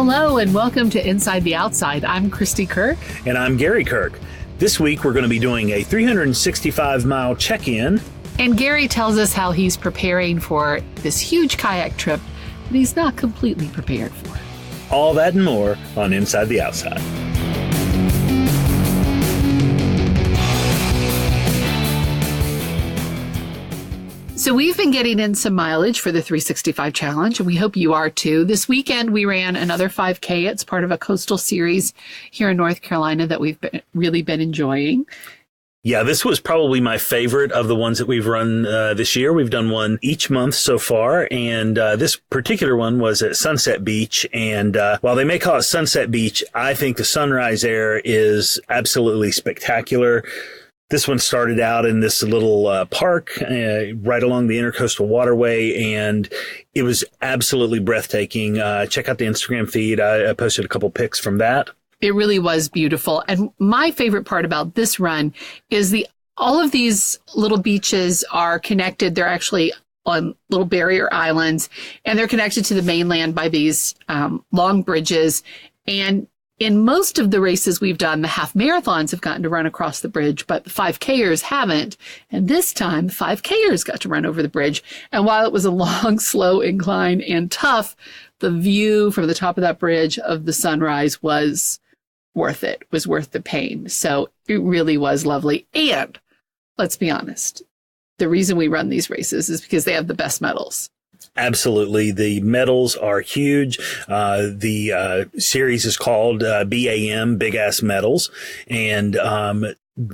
Hello and welcome to Inside the Outside. I'm Christy Kirk. And I'm Gary Kirk. This week we're going to be doing a 365-mile check-in. And Gary tells us how he's preparing for this huge kayak trip that he's not completely prepared for. All that and more on Inside the Outside. So we've been getting in some mileage for the 365 Challenge, and we hope you are too. This weekend, we ran another 5K. It's part of a coastal series here in North Carolina that we've really been enjoying. Yeah, this was probably my favorite of the ones that we've run this year. We've done one each month so far, and this particular one was at Sunset Beach. And while they may call it Sunset Beach, I think the sunrise there is absolutely spectacular. This one started out in this little park right along the Intercoastal Waterway, and it was absolutely breathtaking. Check out the Instagram feed. I posted a couple pics from that. It really was beautiful. And my favorite part about this run is all of these little beaches are connected. They're actually on little barrier islands, and they're connected to the mainland by these long bridges. And in most of the races we've done, the half marathons have gotten to run across the bridge, but the 5Kers haven't. And this time, 5Kers got to run over the bridge. And while it was a long, slow incline and tough, the view from the top of that bridge of the sunrise was worth it, was worth the pain. So it really was lovely. And let's be honest, the reason we run these races is because they have the best medals. Absolutely. The medals are huge. The series is called BAM, Big Ass Medals. And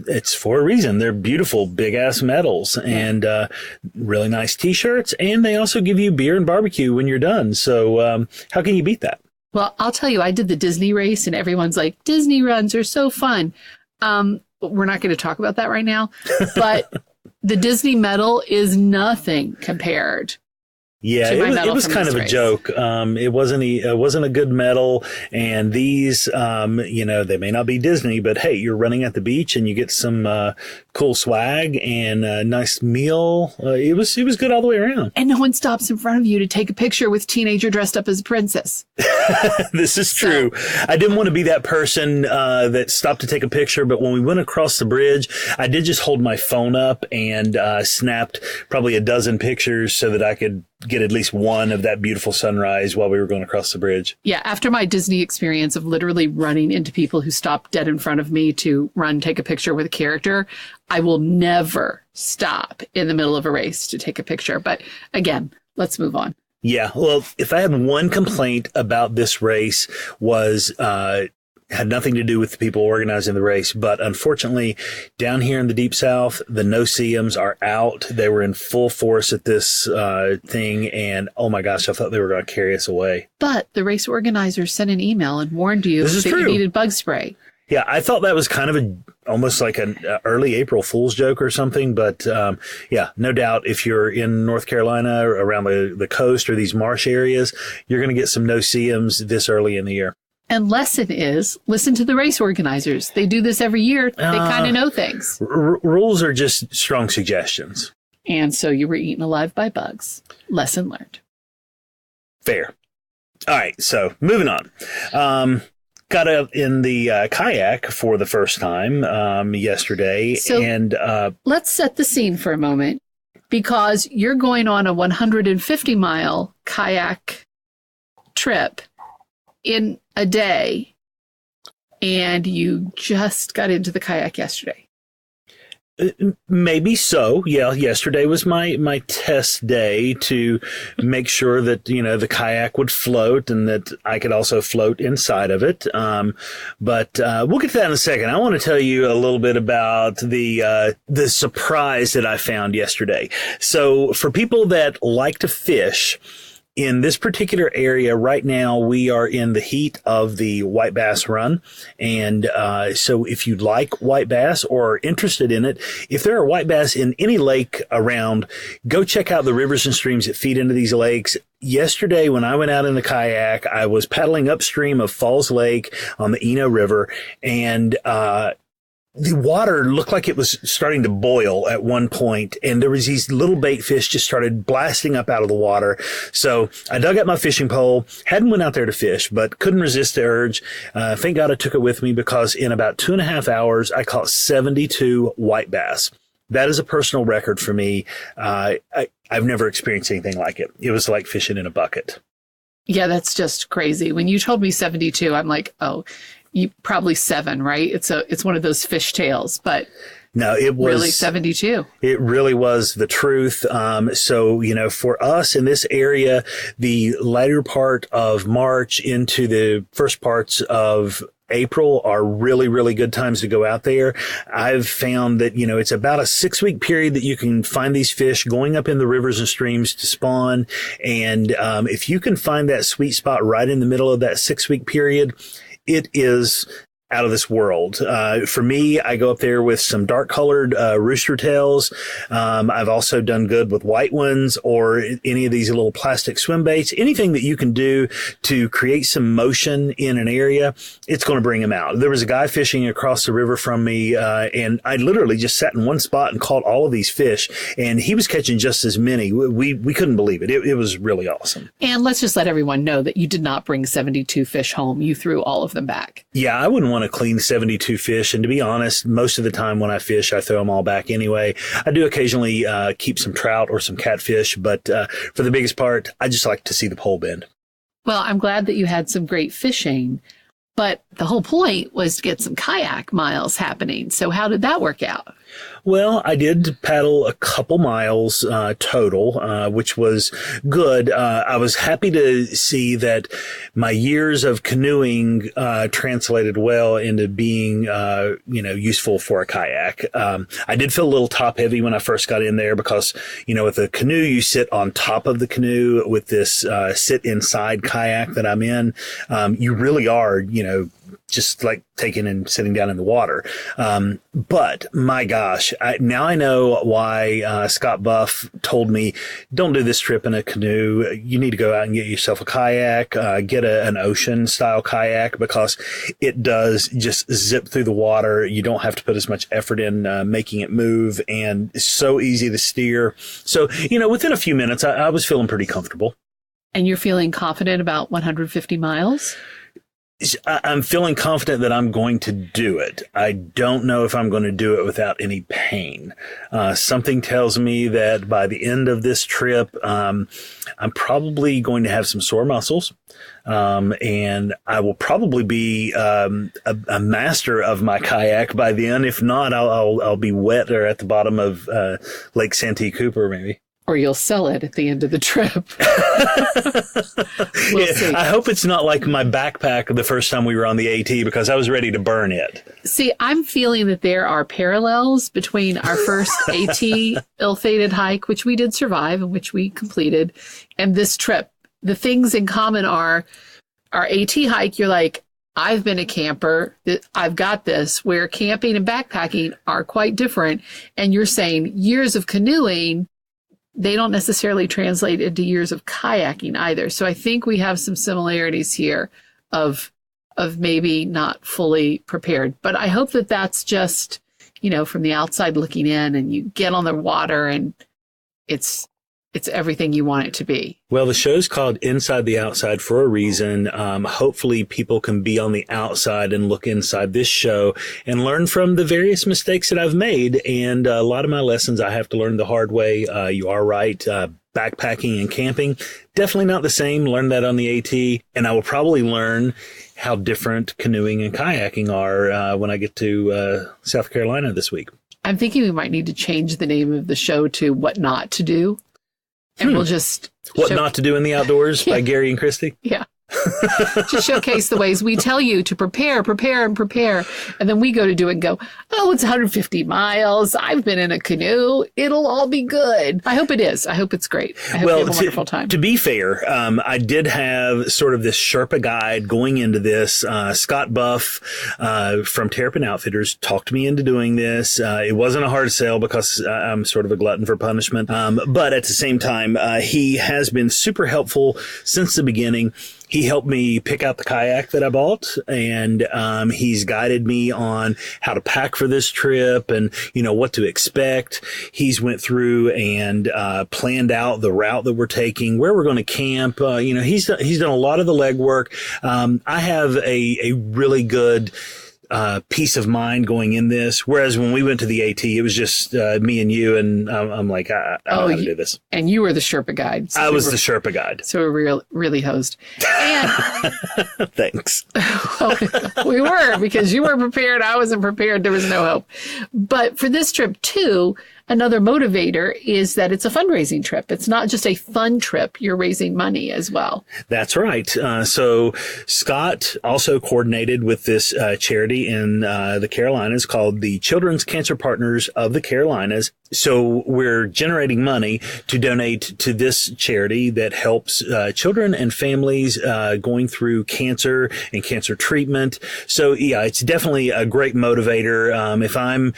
it's for a reason. They're beautiful, big ass medals and really nice T-shirts. And they also give you beer and barbecue when you're done. So how can you beat that? Well, I'll tell you, I did the Disney race and everyone's like, Disney runs are so fun. We're not going to talk about that right now. But the Disney medal is nothing compared. Yeah, it was kind of a joke. It wasn't a good medal. And these, they may not be Disney, but hey, you're running at the beach and you get some cool swag and a nice meal. It was good all the way around. And no one stops in front of you to take a picture with teenager dressed up as a princess. This is true. I didn't want to be that person that stopped to take a picture, but when we went across the bridge, I did just hold my phone up and snapped probably a dozen pictures so that I could get at least one of that beautiful sunrise while we were going across the bridge. Yeah, after my Disney experience of literally running into people who stopped dead in front of me to take a picture with a character, I will never stop in the middle of a race to take a picture. But again, let's move on. Yeah, well, if I had one complaint about this race was had nothing to do with the people organizing the race, but unfortunately, down here in the Deep South, the no-see-ums are out. They were in full force at this thing, and oh my gosh, I thought they were going to carry us away. But the race organizers sent an email and warned you that you needed bug spray. Yeah, I thought that was kind of almost like an early April Fool's joke or something. But yeah, no doubt if you're in North Carolina or around the coast or these marsh areas, you're going to get some no-see-ums this early in the year. And lesson is, listen to the race organizers. They do this every year. They kind of know things. Rules are just strong suggestions. And so you were eaten alive by bugs. Lesson learned. Fair. All right, so moving on. Got out in the kayak for the first time yesterday. So and let's set the scene for a moment, because you're going on a 150-mile kayak trip in a day, and you just got into the kayak yesterday. Maybe so. Yeah. Yesterday was my test day to make sure that, the kayak would float and that I could also float inside of it. But we'll get to that in a second. I want to tell you a little bit about the surprise that I found yesterday. So for people that like to fish, in this particular area right now, we are in the heat of the white bass run. And so if you like white bass or are interested in it, if there are white bass in any lake around, go check out the rivers and streams that feed into these lakes. Yesterday, when I went out in the kayak, I was paddling upstream of Falls Lake on the Eno River, and the water looked like it was starting to boil at one point, and there was these little bait fish just started blasting up out of the water. So I dug up my fishing pole, hadn't went out there to fish, but couldn't resist the urge. Thank God I took it with me, because in about 2.5 hours, I caught 72 white bass. That is a personal record for me. I've never experienced anything like it. It was like fishing in a bucket. Yeah, that's just crazy. When you told me 72, I'm like, oh, you probably 7, right? It's one of those fish tales, but no, it was really 72. It really was the truth. So, for us in this area, the later part of March into the first parts of April are really, really good times to go out there. I've found that, it's about a 6-week period that you can find these fish going up in the rivers and streams to spawn. And if you can find that sweet spot right in the middle of that 6-week period, it is out of this world. For me, I go up there with some dark colored rooster tails. I've also done good with white ones or any of these little plastic swim baits. Anything that you can do to create some motion in an area, it's going to bring them out. There was a guy fishing across the river from me, and I literally just sat in one spot and caught all of these fish, and he was catching just as many. We couldn't believe it. It was really awesome. And let's just let everyone know that you did not bring 72 fish home. You threw all of them back. Yeah, I wouldn't want to clean 72 fish. And to be honest, most of the time when I fish, I throw them all back anyway. I do occasionally keep some trout or some catfish, but for the biggest part, I just like to see the pole bend. Well, I'm glad that you had some great fishing, but the whole point was to get some kayak miles happening. So how did that work out? Well, I did paddle a couple miles total, which was good. I was happy to see that my years of canoeing translated well into being, useful for a kayak. I did feel a little top heavy when I first got in there because, with a canoe, you sit on top of the canoe. With this sit inside kayak that I'm in, you really are, just like taking and sitting down in the water. But my gosh, now I know why Scott Buff told me, don't do this trip in a canoe. You need to go out and get yourself a kayak, get an ocean style kayak, because it does just zip through the water. You don't have to put as much effort in making it move, and it's so easy to steer. So, within a few minutes, I was feeling pretty comfortable. And you're feeling confident about 150 miles? I'm feeling confident that I'm going to do it. I don't know if I'm going to do it without any pain. Something tells me that by the end of this trip, I'm probably going to have some sore muscles. And I will probably be a master of my kayak by then. If not, I'll be wet or at the bottom of Lake Santee Cooper, maybe. Or you'll sell it at the end of the trip. We'll see. I hope it's not like my backpack the first time we were on the AT, because I was ready to burn it. See, I'm feeling that there are parallels between our first AT ill-fated hike, which we did survive and which we completed, and this trip. The things in common are our AT hike, you're like, I've been a camper, I've got this, where camping and backpacking are quite different. And you're saying years of canoeing, they don't necessarily translate into years of kayaking either. So I think we have some similarities here of maybe not fully prepared. But I hope that that's just, from the outside looking in, and you get on the water and it's everything you want it to be. Well, the show's called Inside the Outside for a reason. Hopefully people can be on the outside and look inside this show and learn from the various mistakes that I've made. And a lot of my lessons I have to learn the hard way. You are right. Backpacking and camping, definitely not the same. Learned that on the AT. And I will probably learn how different canoeing and kayaking are when I get to South Carolina this week. I'm thinking we might need to change the name of the show to What Not to Do. And we'll just... What Not to Do in the Outdoors by Gary and Christy? Yeah. To showcase the ways we tell you to prepare. And then we go to do it and go, oh, it's 150 miles. I've been in a canoe. It'll all be good. I hope it is. I hope it's great. I hope you have a wonderful time. To be fair, I did have sort of this Sherpa guide going into this. Scott Buff from Terrapin Outfitters talked me into doing this. It wasn't a hard sell because I'm sort of a glutton for punishment. But at the same time, he has been super helpful since the beginning. He helped me pick out the kayak that I bought, and he's guided me on how to pack for this trip and, what to expect. He's went through and planned out the route that we're taking, where we're going to camp. He's done a lot of the legwork. I have a really good peace of mind going in this. Whereas when we went to the AT, it was just me and you, and I'm like, I don't know how to do this. And you were the Sherpa guide. So I was the Sherpa guide. So we were really hosed. And thanks. Well, we were, because you weren't prepared. I wasn't prepared. There was no hope. But for this trip too, another motivator is that it's a fundraising trip. It's not just a fun trip. You're raising money as well. That's right. So Scott also coordinated with this charity in the Carolinas called the Children's Cancer Partners of the Carolinas. So we're generating money to donate to this charity that helps children and families going through cancer and cancer treatment. So yeah, it's definitely a great motivator. If I'm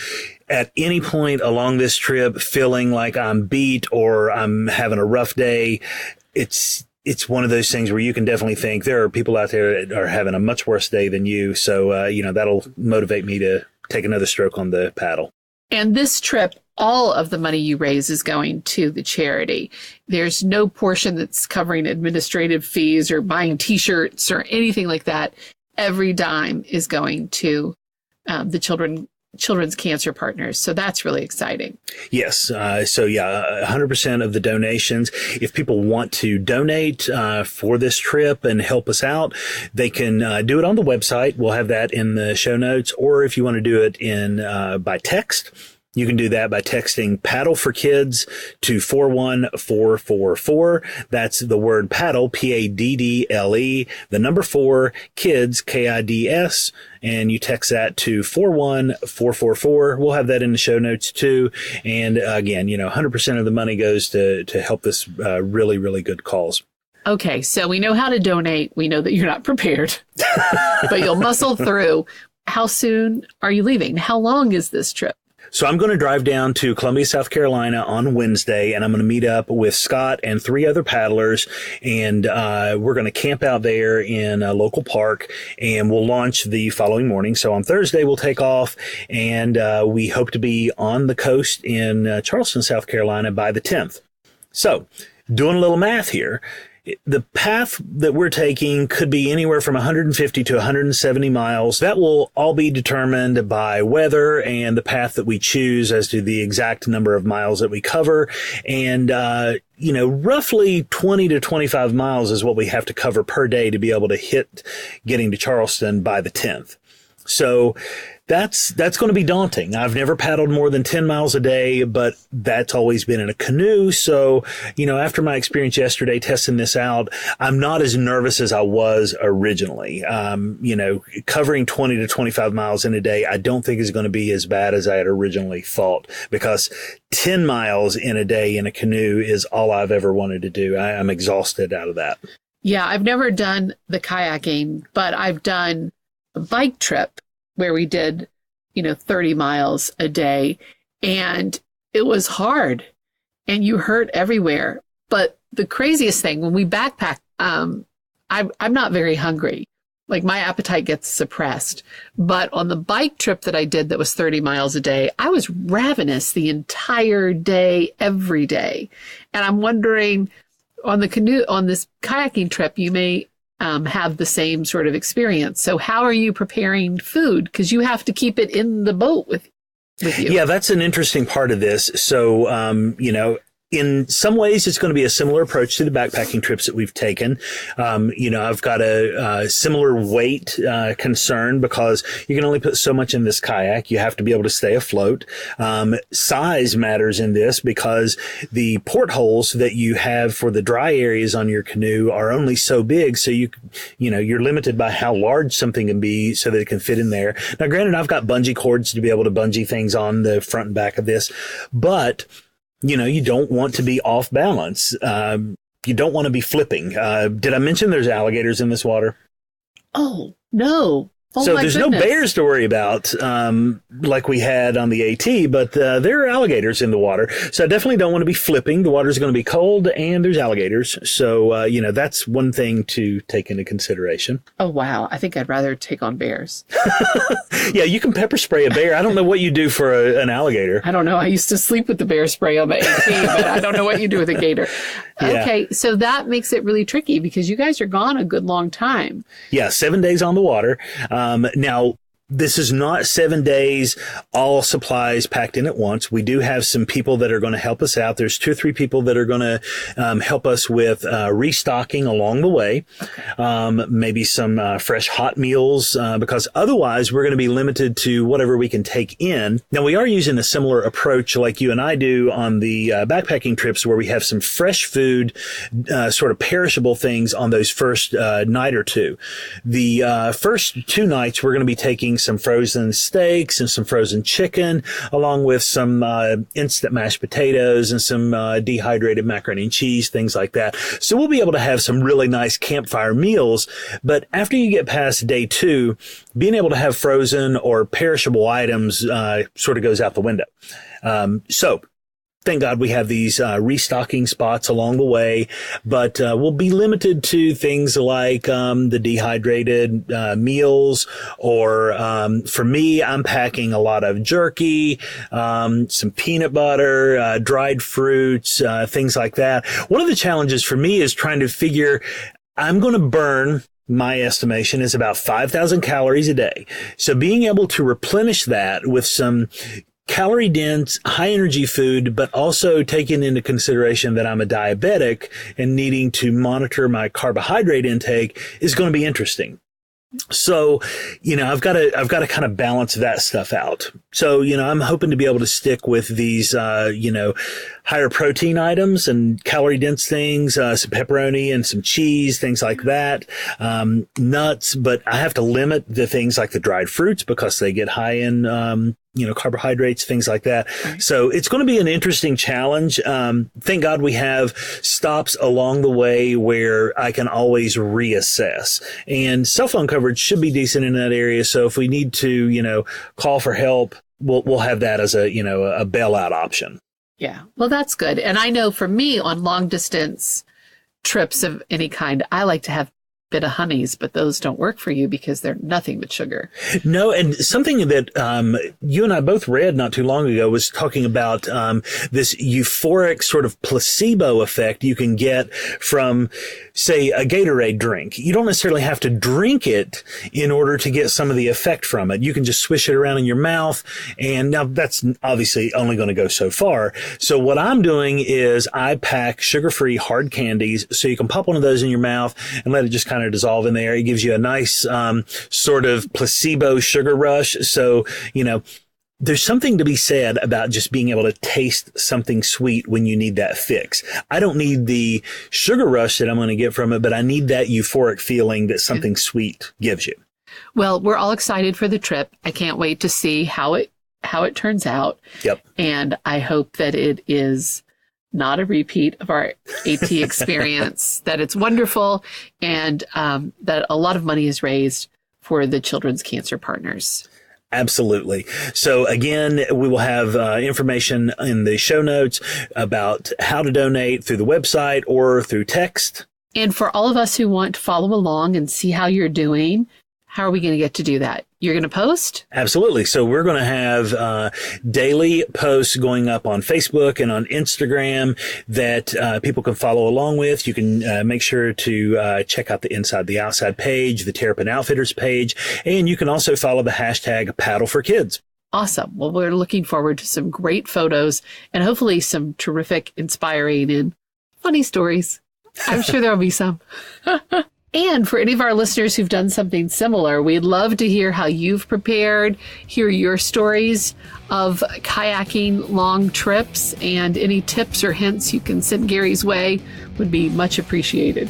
at any point along this trip feeling like I'm beat or I'm having a rough day, it's one of those things where you can definitely think there are people out there that are having a much worse day than you. So, that'll motivate me to take another stroke on the paddle. And this trip, all of the money you raise is going to the charity. There's no portion that's covering administrative fees or buying T-shirts or anything like that. Every dime is going to the Children's Cancer Partners. So that's really exciting. Yes. 100% of the donations. If people want to donate for this trip and help us out, they can do it on the website. We'll have that in the show notes. Or if you want to do it by text, you can do that by texting Paddle for Kids to 41444. That's the word paddle, PADDLE, the number 4, kids, KIDS, and you text that to 41444. We'll have that in the show notes too. And again, 100% of the money goes to help this really, really good cause. Okay, so we know how to donate. We know that you're not prepared, but you'll muscle through. How soon are you leaving? How long is this trip? So I'm going to drive down to Columbia, South Carolina on Wednesday, and I'm going to meet up with Scott and 3 other paddlers, and we're going to camp out there in a local park, and we'll launch the following morning. So on Thursday, we'll take off, and we hope to be on the coast in Charleston, South Carolina by the 10th. So doing a little math here. The path that we're taking could be anywhere from 150 to 170 miles. That will all be determined by weather and the path that we choose as to the exact number of miles that we cover. And, roughly 20 to 25 miles is what we have to cover per day to be able to hit getting to Charleston by the 10th. So that's going to be daunting. I've never paddled more than 10 miles a day, but that's always been in a canoe. So, after my experience yesterday testing this out, I'm not as nervous as I was originally. Covering 20 to 25 miles in a day, I don't think is going to be as bad as I had originally thought, because 10 miles in a day in a canoe is all I've ever wanted to do. I'm exhausted out of that. Yeah, I've never done the kayaking, but I've done a bike trip where we did, 30 miles a day, and it was hard and you hurt everywhere. But the craziest thing, when we backpack, I'm not very hungry. Like, my appetite gets suppressed. But on the bike trip that I did that was 30 miles a day, I was ravenous the entire day, every day. And I'm wondering, on this kayaking trip, you may have the same sort of experience. So how are you preparing food? Because you have to keep it in the boat with you. Yeah, that's an interesting part of this. So, in some ways, it's going to be a similar approach to the backpacking trips that we've taken. I've got a similar weight concern, because you can only put so much in this kayak. You have to be able to stay afloat. Size matters in this, because the portholes that you have for the dry areas on your canoe are only so big. So you're limited by how large something can be so that it can fit in there. Now, granted, I've got bungee cords to be able to bungee things on the front and back of this, but you don't want to be off balance. You don't want to be flipping. Did I mention there's alligators in this water? Oh, no. Oh, so my there's goodness. no bears to worry about, like we had on the AT, but there are alligators in the water. So I definitely don't want to be flipping. The water's going to be cold and there's alligators. So, that's one thing to take into consideration. Oh, wow. I think I'd rather take on bears. Yeah, you can pepper spray a bear. I don't know what you do for an alligator. I don't know. I used to sleep with the bear spray on the AT, but I don't know what you do with a gator. Yeah. Okay, so that makes it really tricky because you guys are gone a good long time. Yeah, 7 days on the water. Now, this is not 7 days, all supplies packed in at once. We do have some people that are going to help us out. There's 2 or 3 people that are going to help us with restocking along the way. Maybe some fresh hot meals, because otherwise we're going to be limited to whatever we can take in. Now, we are using a similar approach like you and I do on the backpacking trips, where we have some fresh food, sort of perishable things on those first night or two. The first 2 nights, we're going to be taking some frozen steaks and some frozen chicken, along with some instant mashed potatoes and some dehydrated macaroni and cheese, things like that. So we'll be able to have some really nice campfire meals. But after you get past day 2, being able to have frozen or perishable items sort of goes out the window. So thank God we have these restocking spots along the way, but we'll be limited to things like the dehydrated meals, or for me, I'm packing a lot of jerky, some peanut butter, dried fruits, things like that. One of the challenges for me is trying to figure, I'm going to burn, my estimation is about 5,000 calories a day. So being able to replenish that with some calorie dense, high energy food, but also taking into consideration that I'm a diabetic and needing to monitor my carbohydrate intake is going to be interesting. So, I've got to kind of balance that stuff out. So, I'm hoping to be able to stick with these, higher protein items and calorie dense things, some pepperoni and some cheese, things like that, nuts, but I have to limit the things like the dried fruits because they get high in, carbohydrates, things like that. Right. So it's going to be an interesting challenge. Thank God we have stops along the way where I can always reassess, and cell phone coverage should be decent in that area. So if we need to, call for help, we'll have that as a bailout option. Yeah. Well, that's good. And I know for me on long distance trips of any kind, I like to have bit of honeys, but those don't work for you because they're nothing but sugar. No, and something that you and I both read not too long ago was talking about this euphoric sort of placebo effect you can get from, say, a Gatorade drink. You don't necessarily have to drink it in order to get some of the effect from it. You can just swish it around in your mouth, and now that's obviously only going to go so far. So what I'm doing is I pack sugar-free hard candies, so you can pop one of those in your mouth and let it just kind of dissolve in there. It gives you a nice sort of placebo sugar rush. So, there's something to be said about just being able to taste something sweet when you need that fix. I don't need the sugar rush that I'm going to get from it, but I need that euphoric feeling that something sweet gives you. Well, we're all excited for the trip. I can't wait to see how it turns out. Yep. And I hope that it is not a repeat of our AT experience, that it's wonderful, and that a lot of money is raised for the Children's Cancer Partners. Absolutely. So again, we will have information in the show notes about how to donate through the website or through text. And for all of us who want to follow along and see how you're doing, how are we going to get to do that? You're going to post? Absolutely. So we're going to have daily posts going up on Facebook and on Instagram that people can follow along with. You can make sure to check out the Inside the Outside page, the Terrapin Outfitters page, and you can also follow the hashtag Paddle for Kids. Awesome. Well, we're looking forward to some great photos and hopefully some terrific, inspiring, and funny stories. I'm sure there'll be some. And for any of our listeners who've done something similar, we'd love to hear how you've prepared, hear your stories of kayaking long trips, and any tips or hints you can send Gary's way would be much appreciated.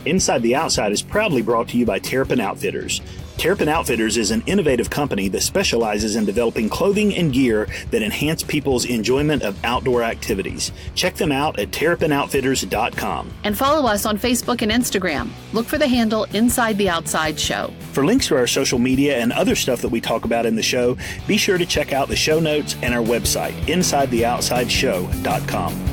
Inside the Outside is proudly brought to you by Terrapin Outfitters. Terrapin Outfitters is an innovative company that specializes in developing clothing and gear that enhance people's enjoyment of outdoor activities. Check them out at terrapinoutfitters.com. And follow us on Facebook and Instagram. Look for the handle Inside the Outside Show. For links to our social media and other stuff that we talk about in the show, be sure to check out the show notes and our website, InsideTheOutsideShow.com.